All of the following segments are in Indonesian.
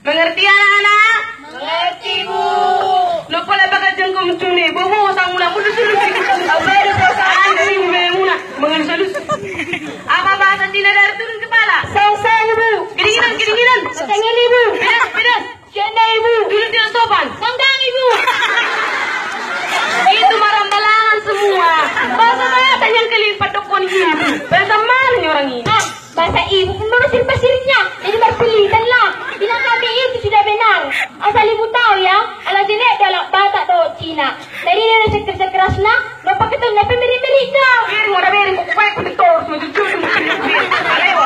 Mengerti anak-anak? Mengerti, Bu. Lupa lah bakat jengkau mencung ni. Bobo sang mula muda suruh apa ada perasaan dari ibu Maimuna mengalus-alus. Apa bahasa Cina dari turun kepala? Sang-sang, Ibu. Kedinginan. Tengah, Ibu. Pedas. Canda, Ibu. Dulu tidak sopan. Sanggang, Ibu. Itu marambalangan semua. Bahasa yang kelipat dokon ibu. Bahasa mana orang ini? Bahasa Ibu pun merusin pasirnya. Jadi berpilihan lah. Bilang kami itu sudah benar. Asal Ibu tahu ya, ala jenek dalam batak do Cina. Dari dia sekeras nak, lupa kita lepas beri-beri kau. Beri orang beri kau kuat kau betul semua jujur semua beri. Aleo.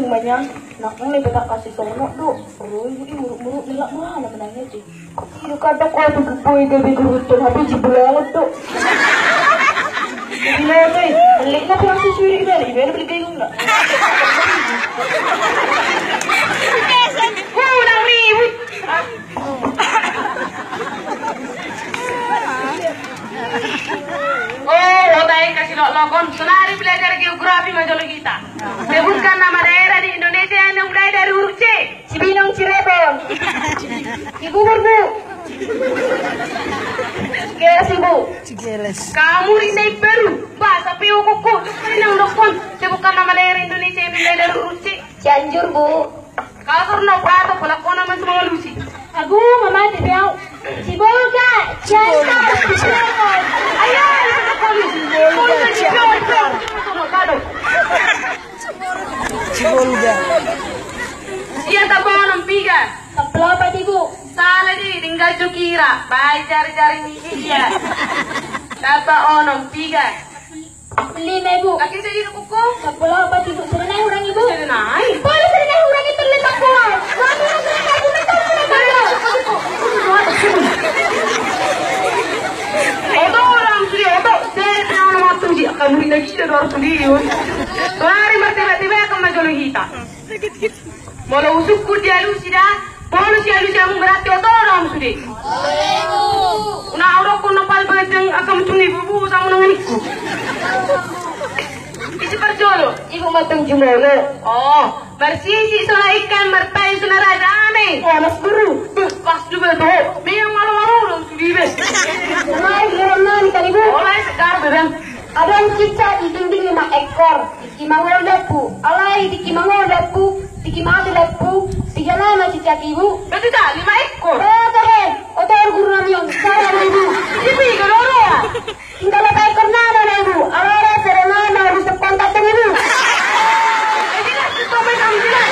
Banyak nak mulai betak kasih sonok tu. Perlu ibu muruk-muruk nilak mana menangnya sih. Itu kadang kau tu boy gabi gerutun habis jibulangan tu. Jadi lah boy, balik nak pulang sesuai ni. Ibu beli kayu nak. Pulang ni ibu. Oh, otai kasih lokon. Senari belajar geografi majalah kita. Sebutkan nama daerah di Indonesia yang mulai dari huruf C. Cibinong Cirebon. Ibu berbu. Cikeres Ibu. Kamu risai Peru. Bahasa Pio Koko. Yang dokon. Sebutkan nama daerah Indonesia yang mulai dari huruf C. Cianjur Bu. Kalau karena prato pelakon nama semua lusi. Aku mama tiap. Cibolga. Cianjur. Cirebon. Ayo, Cibolga. Iya tak bohong piga. Kapelapat Ibu. Salah di tinggal cukira. Baik cari-cari ni iya. Kata onom piga. 5 Ibu. Lagi saya di kuku. Kapelapat Ibu. Sudah naik orang Ibu. Sudah naik. Boleh sudah naik orang itu letak kuat. Kami nak naik aku letak Odo orang sudah odo. Saya tahu waktu dia kamu lagi sudah harus sendiri. Hari tiba-tiba akan majulah kita. Mau usuk kurdia lu sudah. Bonus ya lu yang berarti odo orang sudah. Nah orang pun napal bajang akan mencuri bubu sama nangikku. Isi perjolo. Ibu matang jumolo. Oh, bersih soal ikan mertai soal raja ame. Oh, mas guru. Pas juga tuh. Memang malu-malu dong sudah. Naik gerangan kan Ibu. Oleh segar beran. Ada yang cicak di dinding 5 ekor. Di kimangol dapu. Alai di kimangol dapu. Di kimangol dapu. 3 nama cicak Ibu. Berarti tak 5 ekor. Otohen. Otohen guru namion. Saya Ibu. Ibu kalau ya. Tinggal 8 ekor nama Ibu. Alai serena harus sekontak dengan Ibu. Jadi lah sampai kamu jelas.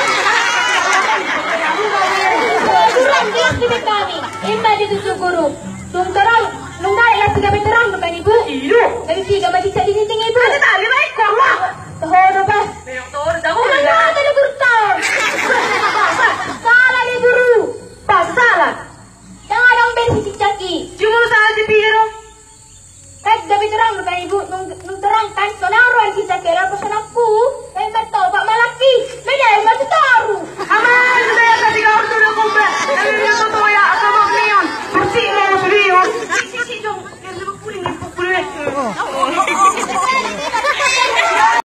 Guru jelas di kami. Imba dituju guru. Tungterang. Nunggai lah 3 meteran bukan Ibu. Iyo. Dari 3 macam